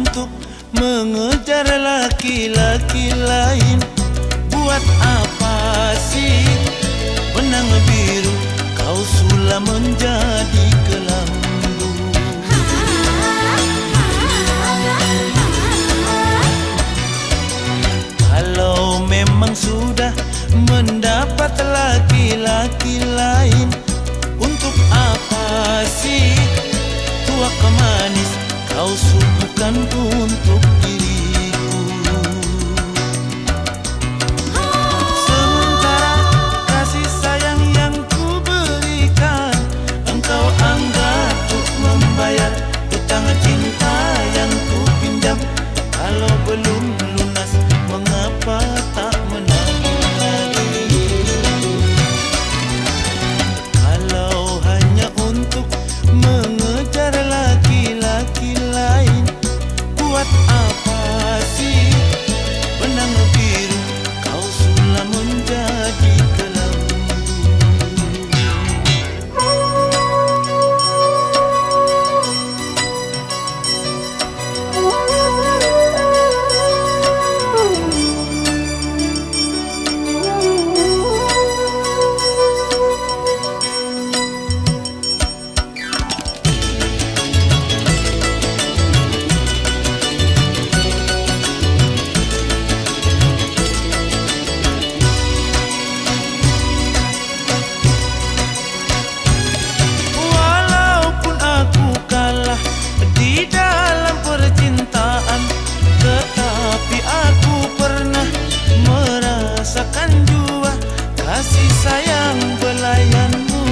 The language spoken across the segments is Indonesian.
untuk mengejar laki-laki lain? Buat apa sih benang biru kau sulam menjadi kelambu? Kalau memang sudah mendapat laki-laki lain, untuk apa sih tuak manis kau suguhkan untuk diriku? Sementara kasih sayang yang ku berikan, engkau anggap untuk membayar hutang cinta yang ku pinjam. Kalau belum lunas, mengapa tak menagih lagi? Kalau hanya untuk mengejar laki-laki lain, buat apa sih benang biru kau sulam menjadi kelambu? Walaupun aku kalah di dalam percintaan, tetapi aku pernah merasakan jua kasih sayang belayanmu.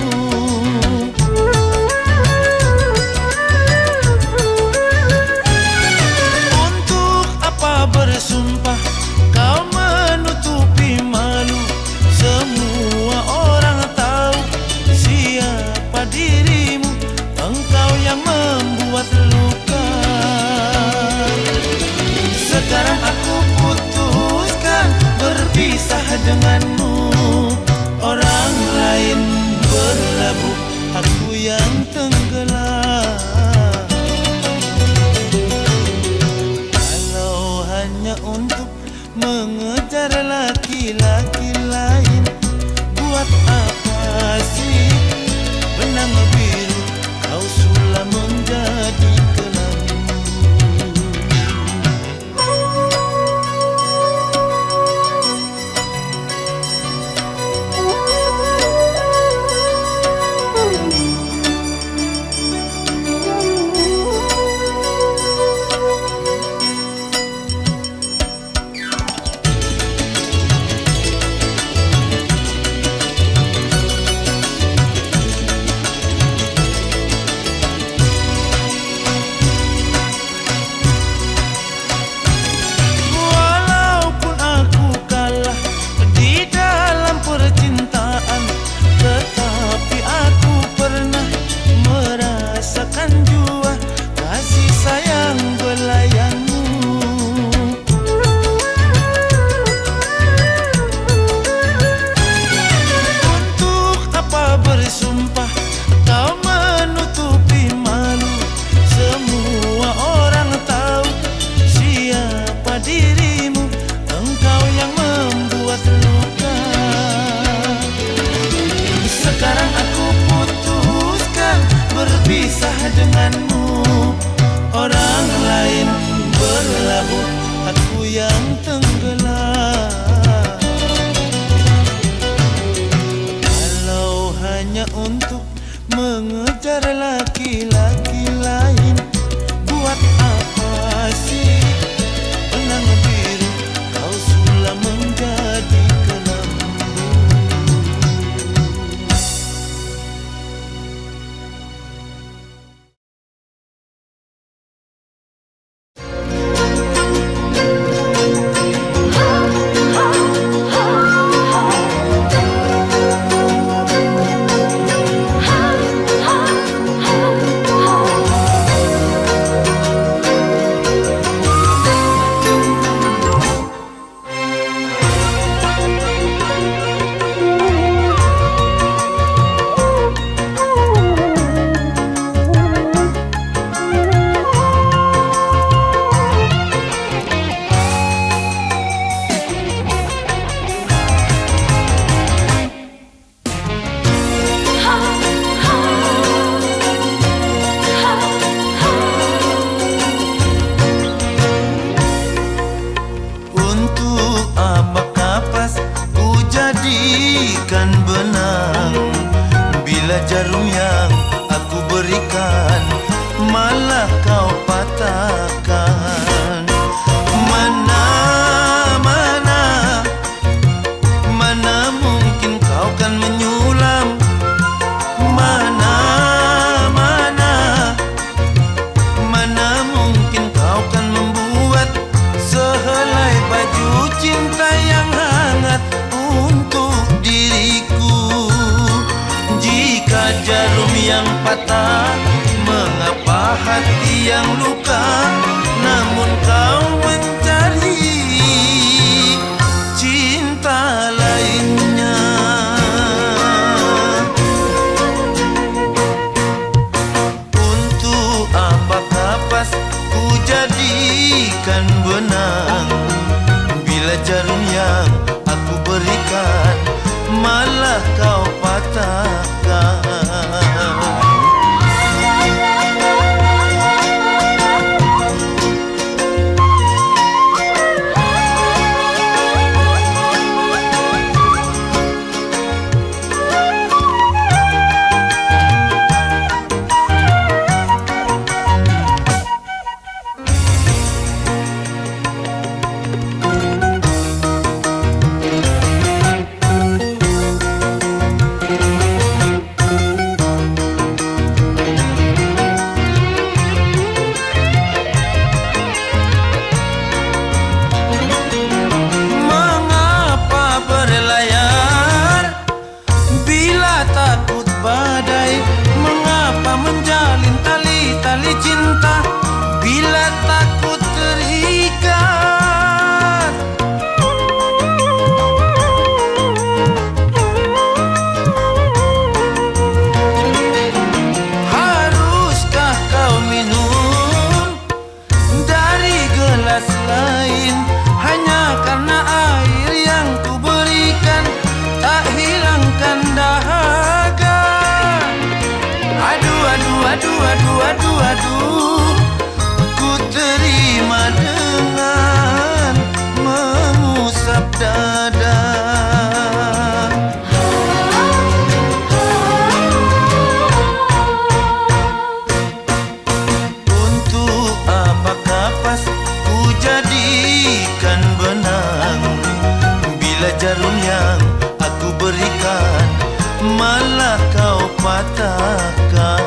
Untuk apa bersumpah kau menutupi malu? Semua orang tahu siapa dirimu, engkau yang membuat luka. Sekarang aku putuskan berpisah denganmu. Orang lain berlabuh, aku yang tenggelam. Kalau hanya untuk mengejar laki-laki lain, buat apa sih benang biru kau sulam menjadi kelambu? jadikan benang. Bila jarum yang aku berikan malah kau patahkan. Mana mungkin kau kan menyulam. Mana mungkin kau kan membuat sehelai baju cinta yang hangat untuk diriku. Jika jarum yang patah, mengapa hati yang luka? Namun kau mencari cinta lainnya. Untuk apakah pas ku jadikan benang, bila jarum yang aku berikan malah kau patahkan. Takut badai, mengapa menjalin tali-tali cinta bila takut terikat? Haruskah kau minum dari gelas lain hanya karena air yang ku berikan tak hilangkan dahaga? Aduh, ku terima dengan mengusap dada. Untuk apakah pas ku jadikan benang, bila jarum yang aku berikan malah kau patahkan.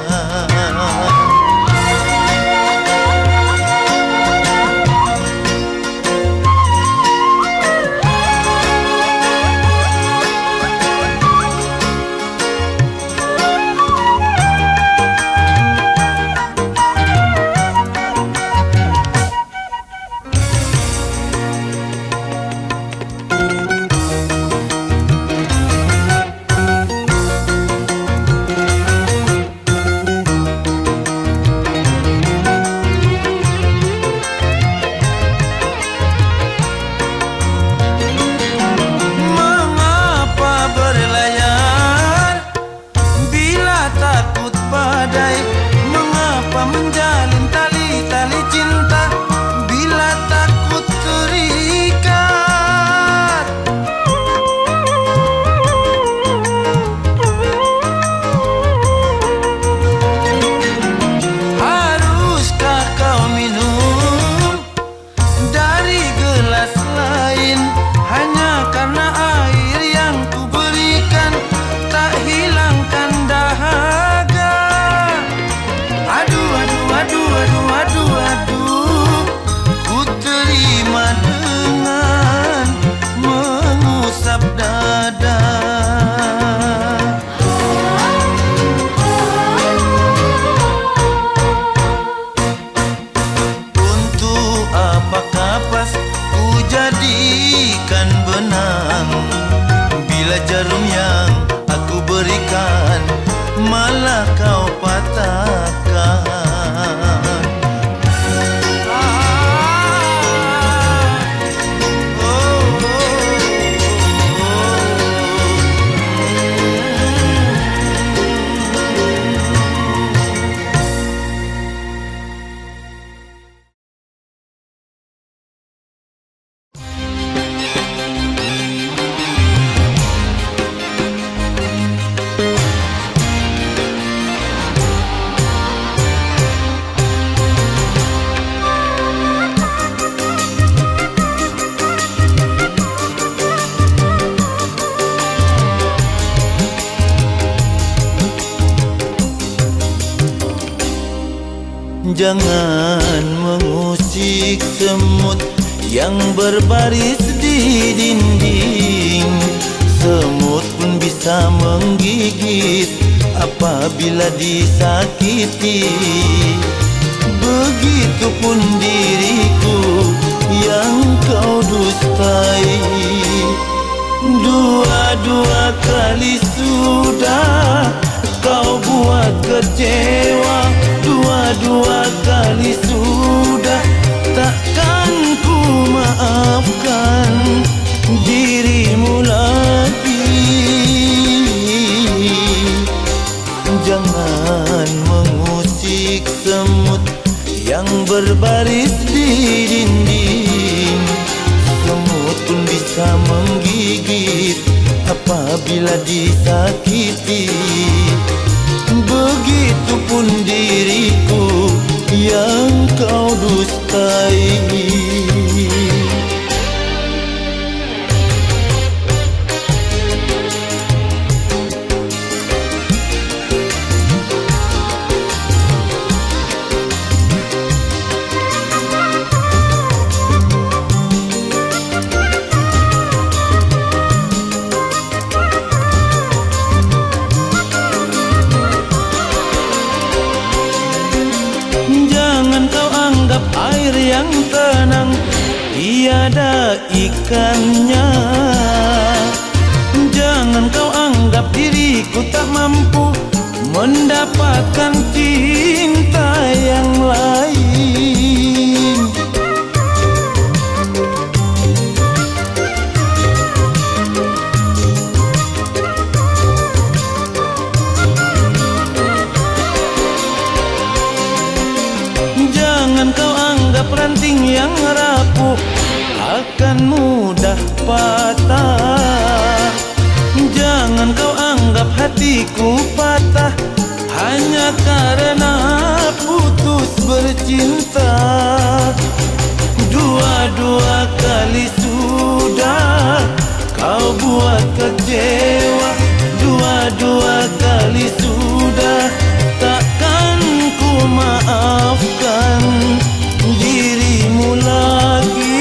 Jangan mengusik semut yang berbaris di dinding. Semut pun bisa menggigit apabila disakiti. Begitupun diriku yang kau dustai. Dua-dua kali sudah kau buat kecewa. Dua-dua kali sudah takkan ku maafkan dirimu lagi. Jangan mengusik semut yang berbaris di dinding. Semut pun bisa menggigit apabila disakiti. Begitupun diriku yang kau dustai. Jangan kau anggap air yang tenang tiada ikannya. Jangan kau anggap diriku tak mampu mendapatkan cinta yang lain. Jangan kau anggap ranting yang rapuh akan mudah patah. Jangan kau anggap hatiku patah hanya karena putus bercinta. Dua-dua kali sudah kau buat kecewa. Dua-dua kali sudah takkan ku maafkan dirimu lagi.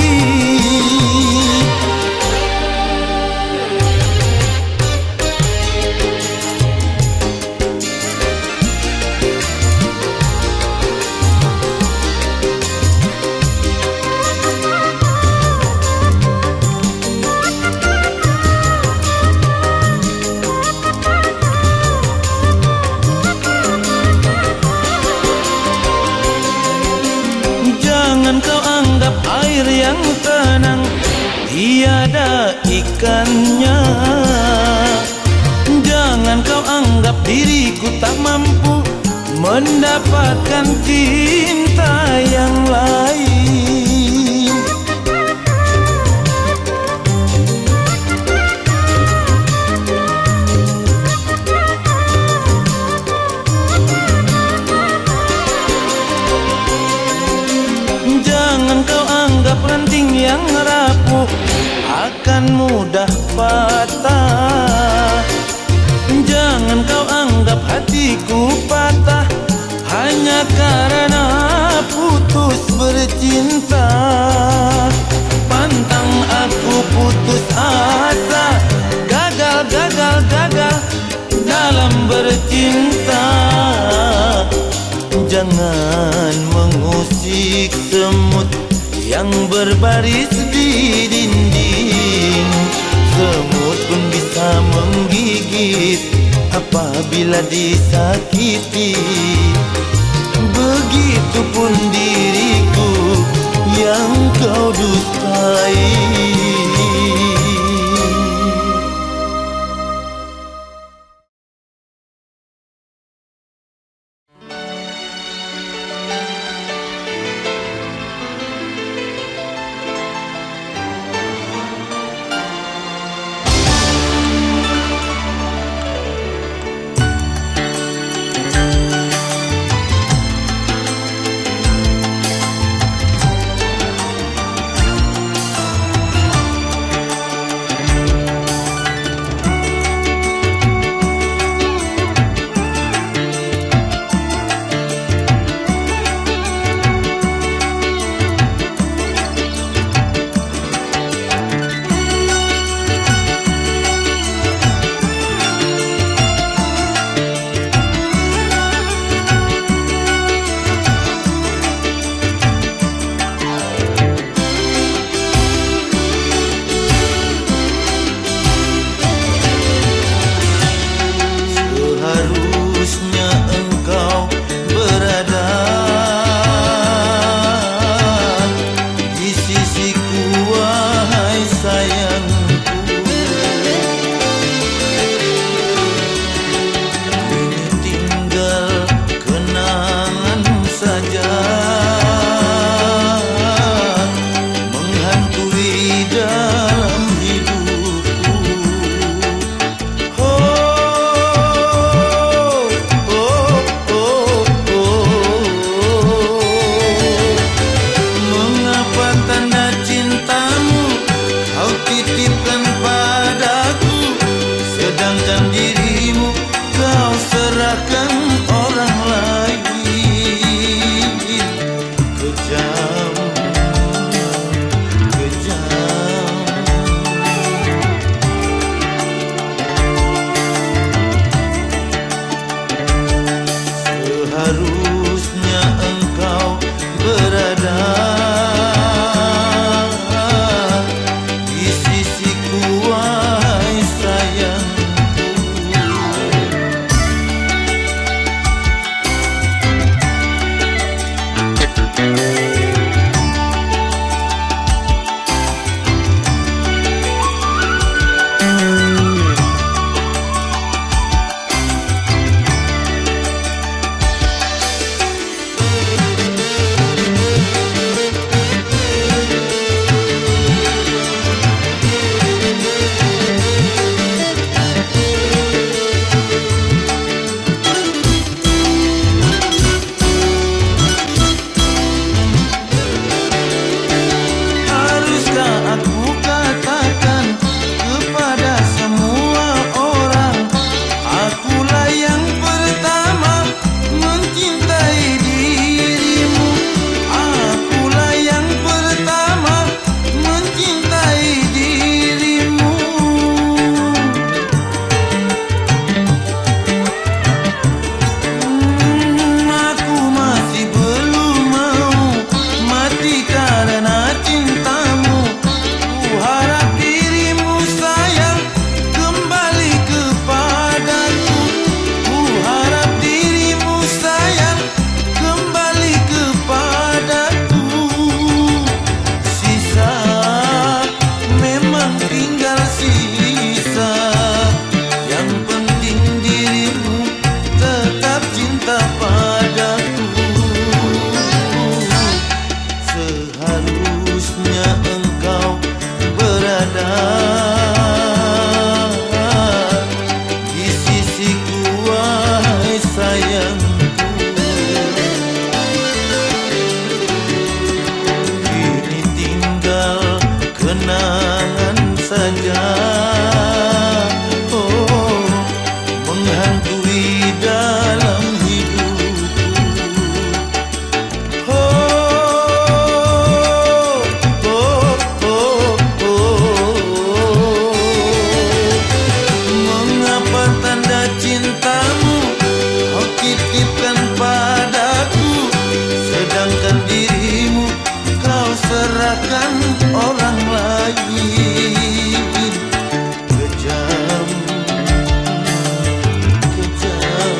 Jangan kau anggap air yang tenang tiada ikannya. Jangan kau anggap diriku tak mampu mendapatkan cinta yang lain. Jangan kau anggap ranting yang rapuh akan mudah patah. Jangan kau anggap hatiku patah hanya karena putus bercinta. Pantang aku putus asa, gagal dalam bercinta. Jangan mengusik semut yang berbaris di dinding. Semut pun bisa menggigit apabila disakiti. Begitupun diriku yang kau dustai. kenangan saja, oh, menghantui dalam hidupku. Oh, oh, oh, oh. Mengapa tanda cintamu kau titipkan padaku, sedangkan dirimu kau serahkan orang lain? Kejam, kejam.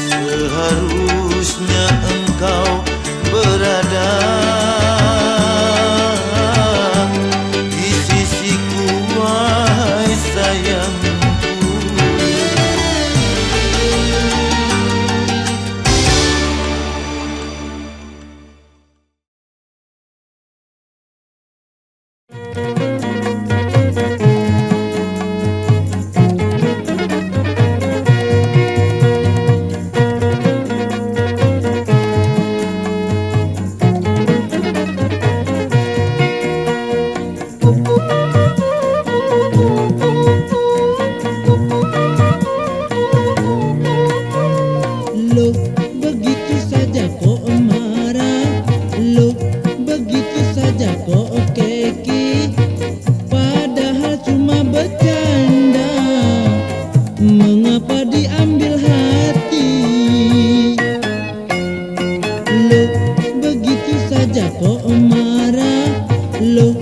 Seharusnya engkau berada di sisiku, wahai sayangku. Loh, begitu saja kok marah. Loh, begitu saja kok keki. Padahal cuma bercanda. Mengapa diambil hati? Loh, begitu saja kok marah. Loh,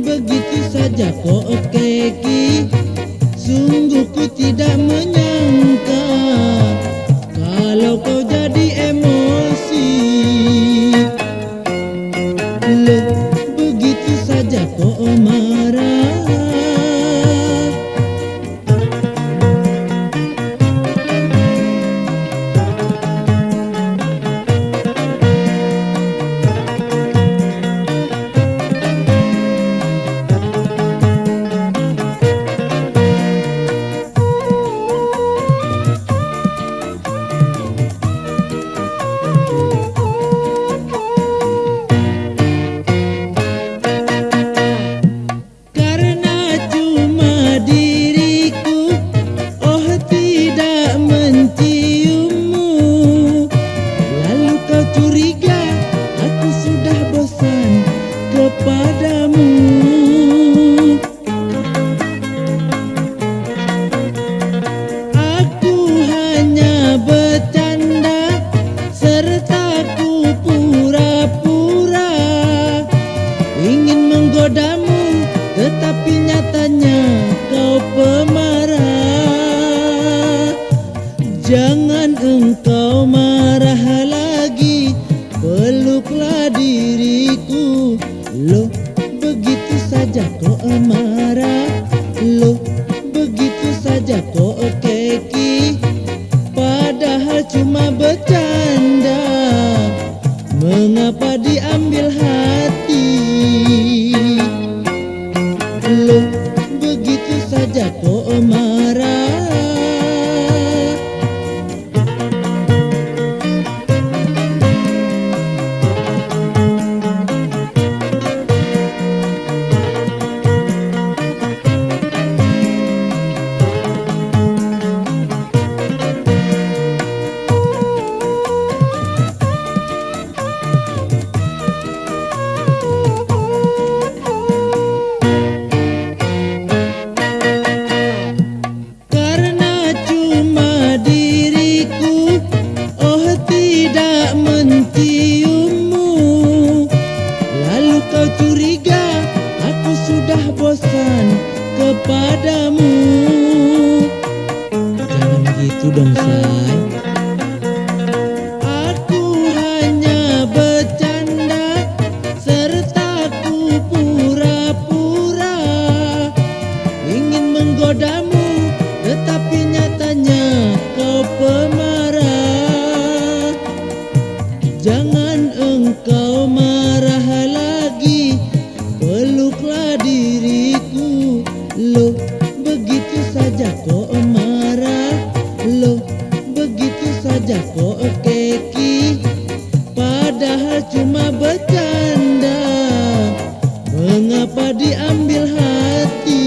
begitu saja kok keki. Sungguh ku tidak menyangka kalau kau jadi emosi. Loh, begitu saja kok marah. Karena cuma diriku, oh tidak menciummu. Lalu kau curiga, aku sudah bosan kepadamu. Aku hanya bercanda, serta ku pura-pura ingin menggodamu, tetapi nyatanya kau pemarah. Jangan engkau marah lagi, peluklah diriku. Loh, begitu saja kok marah. Loh, begitu saja kok keki. Padahal cuma bercanda. Mengapa diambil hati? Loh, begitu saja kok marah. Karena cuma diriku, oh tidak menciummu. Lalu kau curiga, aku sudah bosan kepadamu. Jangan gitu dong, say. Aku hanya bercanda, serta ku pura-pura ingin menggodamu, tetapi nyatanya kau pemarah. Jangan engkau marah lagi, peluklah diriku. Loh, begitu saja kok marah. Loh, begitu saja kok keki, padahal cuma bercanda. Mengapa diambil hati?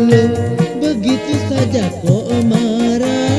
Loh, begitu saja kok marah.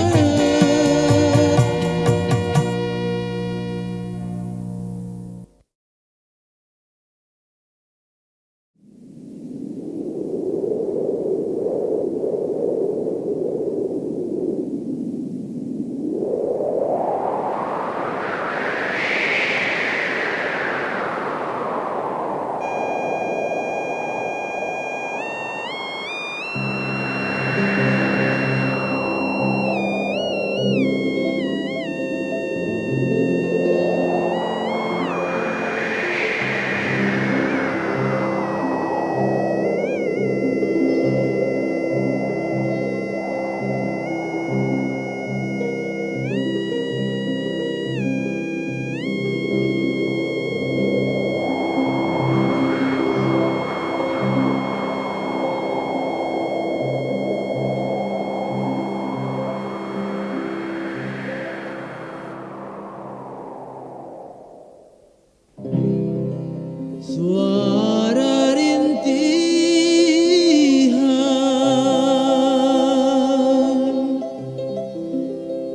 Suara rintihan,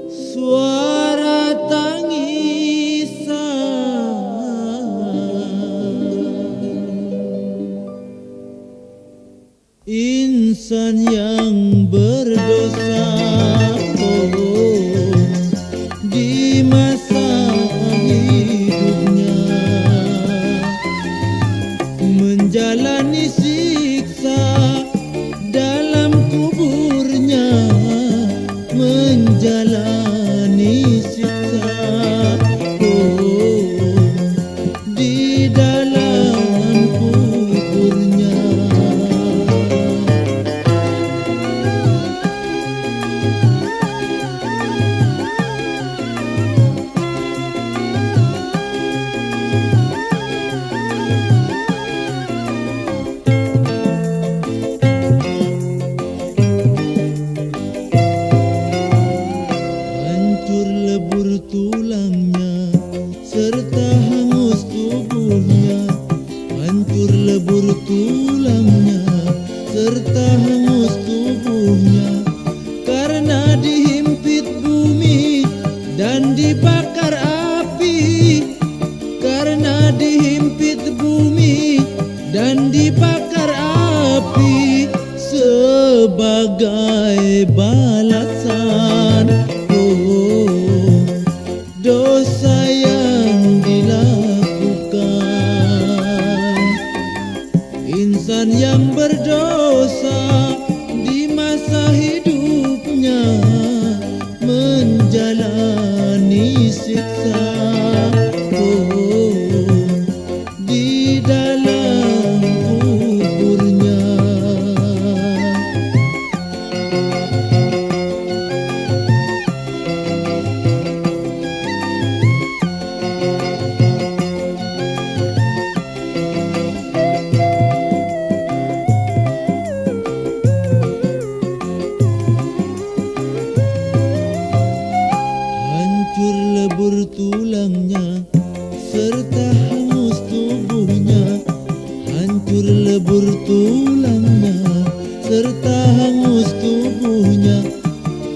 suara tangisan, insan yang berdosa di masa hidupnya, menjalani siksa dalam kuburnya, menjalani siksa di dalam kuburnya. Hancur lebur tulangnya serta hangus tubuhnya, hancur lebur tulangnya serta hangus tubuhnya, karena dihimpit bumi dan dibakar api, karena dihimpit bumi dan dibakar api, sebagai balasan dosa yang dilakukan. Insan yang berdosa di masa hidupnya, menjalani siksa di dalam kuburnya. Hancur lebur tulangnya serta hangus tubuhnya, hancur lebur tulangnya serta hangus tubuhnya,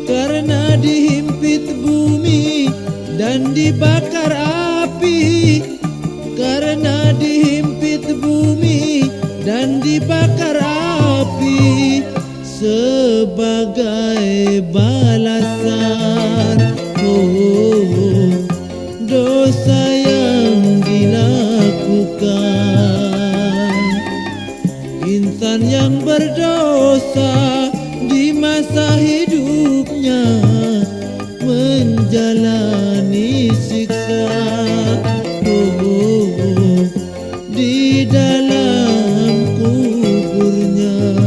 karena dihimpit bumi dan dibakar api, karena dihimpit bumi dan dibakar api, sebagai balasan dosa yang dilakukan. Insan yang berdosa di masa hidupnya, menjalani siksa di dalam kuburnya.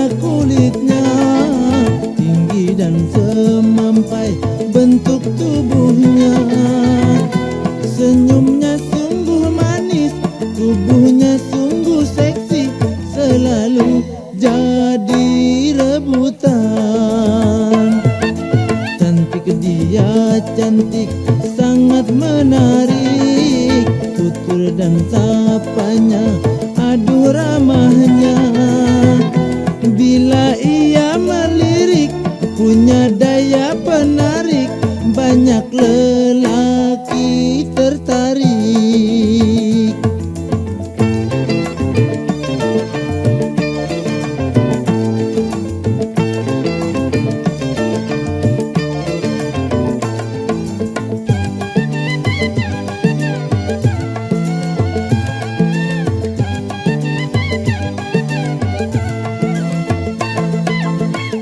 warna kulitnya tinggi dan semampai bentuk tubuhnya. Senyumnya sungguh manis, tubuhnya sungguh seksi, selalu jadi rebutan. Cantik dia, cantik, sangat menarik, tutur dan sapanya, aduh ramahnya. Bila ia melirik, punya daya penarik, banyak lelaki tertarik.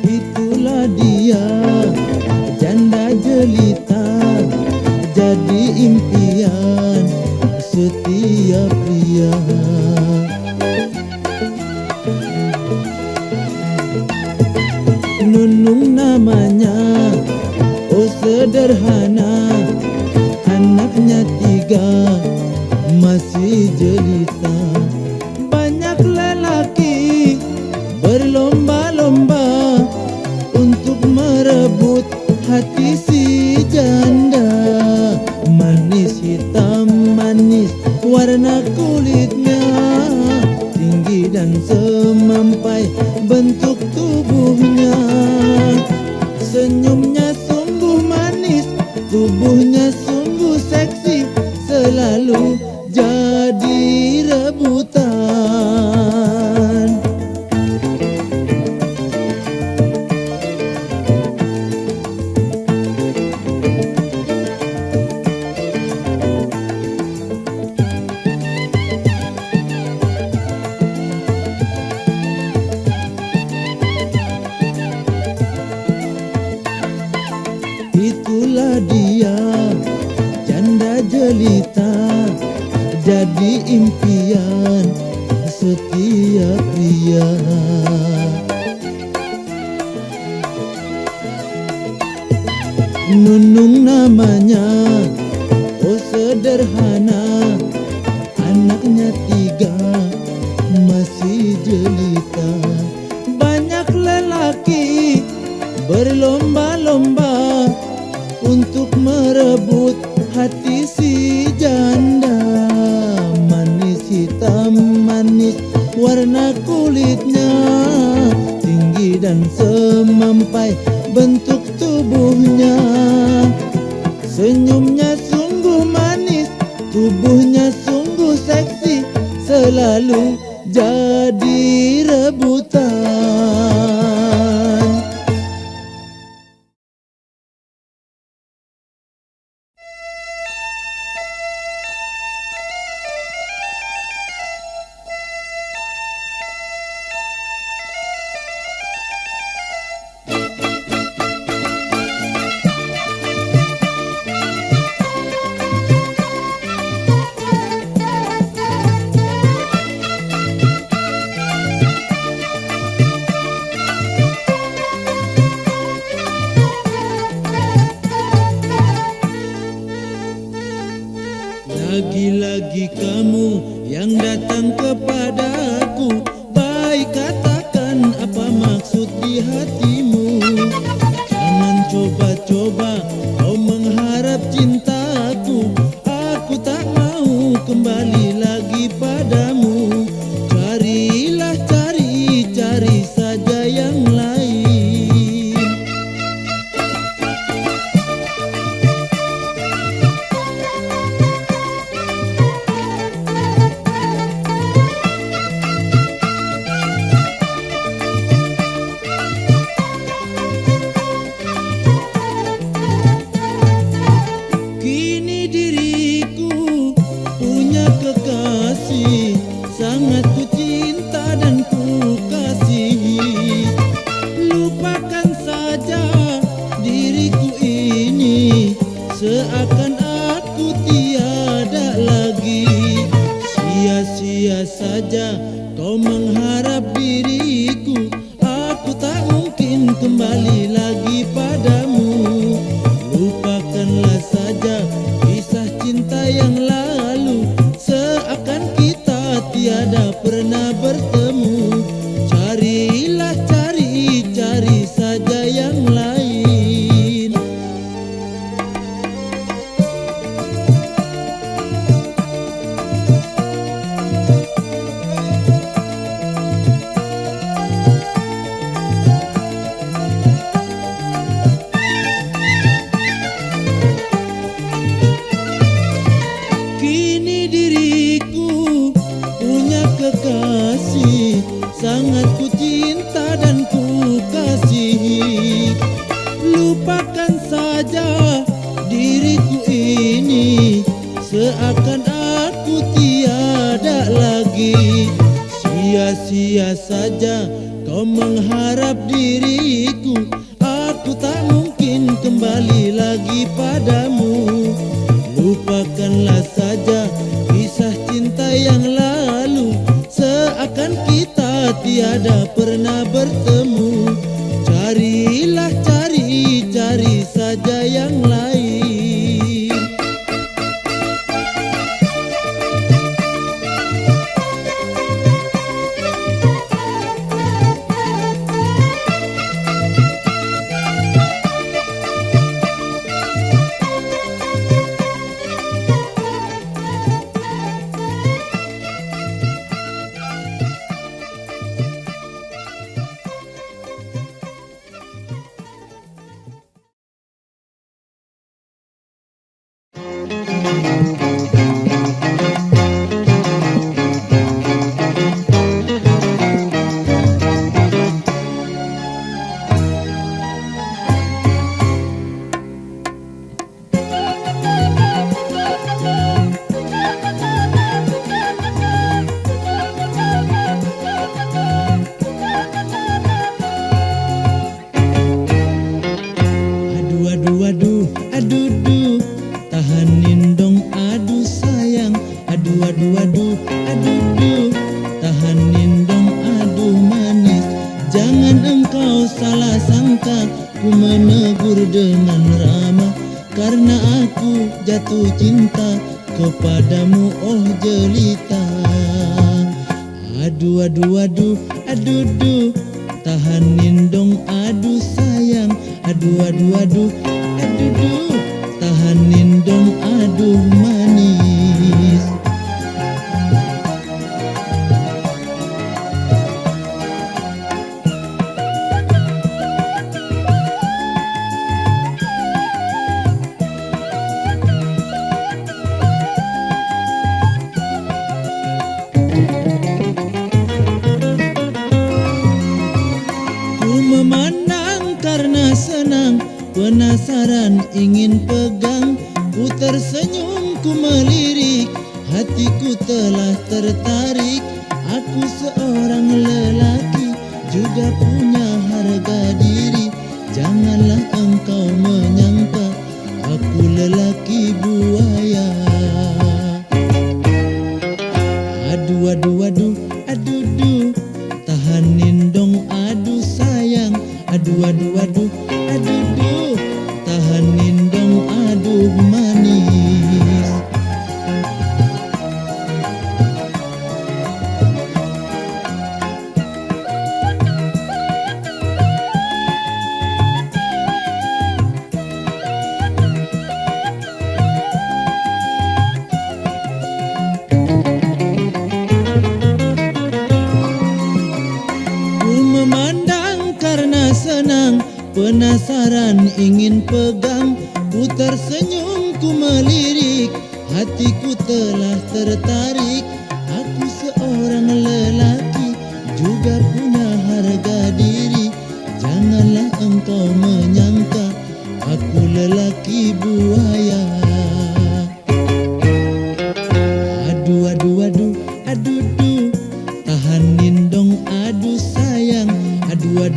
Itulah dia, janda jelita, jadi impian setiap pria. Nunung namanya, oh sederhana, anaknya 3, masih jelita. Banyak lelaki berlomba-lomba untuk merebut hati si janda. Manis hitam manis warna kulitnya, tinggi dan semampai bentuk tubuhnya. Senyumnya sungguh manis, tubuhnya sungguh seksi, selalu jadi rebutan. Itulah dia, janda jelita, jadi impian setiap pria. Nunung namanya, oh sederhana, anaknya 3, masih jelita. Banyak lelaki berlomba-lomba untuk merebut hati si janda. Manis hitam manis warna kulitnya, tinggi dan semampai bentuk tubuhnya. Senyumnya sungguh manis, tubuhnya sungguh seksi, selalu jadi rebutan. Lagi-lagi kamu yang datang kepadaku, baik katakan apa maksud di hatimu. Jangan coba-coba kau mengharap cintaku, aku tak mau kembali lagi padamu. Carilah cari saja yang lain. kembali lagi padamu. Lupakanlah saja kisah cinta yang lalu, seakan kita tiada pernah bertemu. Carilah, cari saja yang lain. Kini diriku punya kekasih, sangat ku cinta dan ku kasihi. Lupakan saja diriku ini, seakan aku tiada lagi. Sia-sia saja kau mengharap diriku, aku tak mungkin kembali lagi padamu. Lupakanlah saja kisah cinta yang lalu, seakan kita tiada pernah bertemu. Carilah, cari saja yang lain. Aduh, tahanin dong, aduh sayang. Aduh, tahanin dong, aduh manis. Jangan engkau salah sangka, ku menegur dengan ramah, karena aku jatuh cinta kepadamu, oh jelita. Aduh, tahanin dong, aduh sayang. Aduh, tahanin dong, aduh manis. Ku memandang karena senang, penasaran ingin pegang. Ku tersenyum, ku melirik, hatiku telah tertarik. Aku seorang lelaki, juga punya harga diri. Janganlah engkau menyangka aku lelaki buaya. Aduh, tahanin dong, aduh sayang. Aduh, tahanin dong, aduh manis. Ku memandang karena senang, penasaran ingin pegang. Ku tersenyum, ku melirik, hatiku telah tertarik. Aku seorang lelaki, juga punya harga diri. Janganlah engkau menyangka aku lelaki buaya. Aduh, tahanin dong, aduh sayang. Aduh,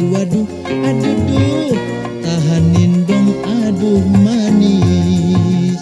tahanin dong, aduh manis.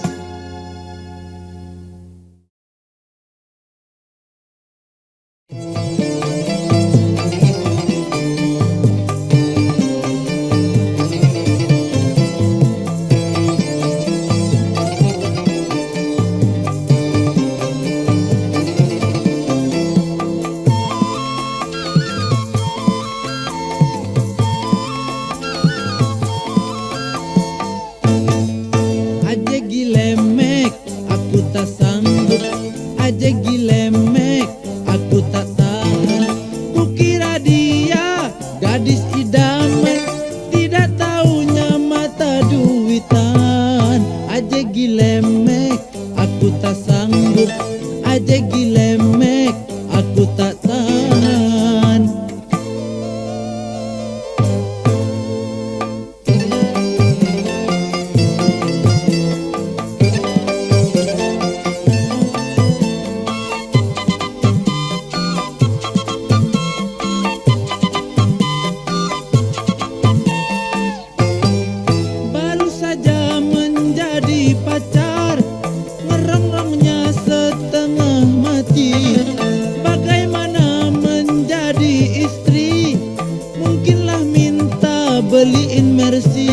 beliin Mercy.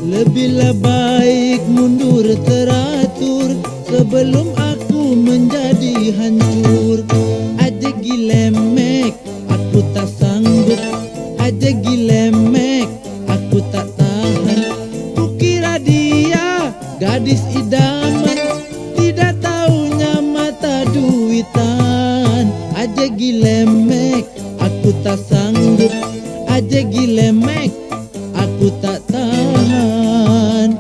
Lebihlah baik mundur teratur sebelum aku menjadi hancur. Aja gilemek, aku tak sanggup. Aja gilemek, aku tak tahan. Kukira dia gadis idaman, tidak taunya mata duitan. Aja gilemek, aku tak sanggup. Aja gilemek, aku tak tahan.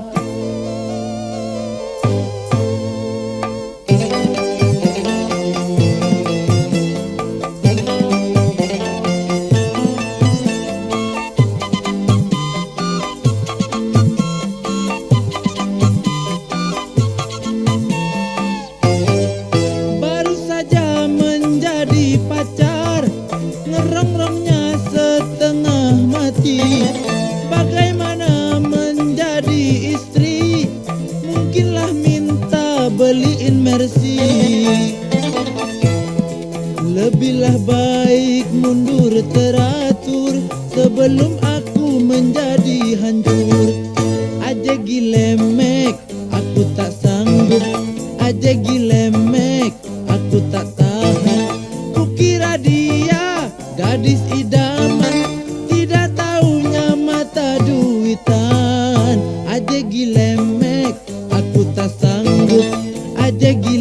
Baru saja menjadi pacar, ngerongrongnya setengah mati. Bagaimana menjadi istri? Mungkinlah minta beliin Mercy. Lebihlah baik mundur teratur sebelum aku menjadi hancur. Aja gilemek, aku tak sanggup. Aja gilemek, aku tak tahan. Kukira dia gadis idaman, tidak taunya mata duitan. Aja gilemek, aku tak sanggup. Aja gilemek,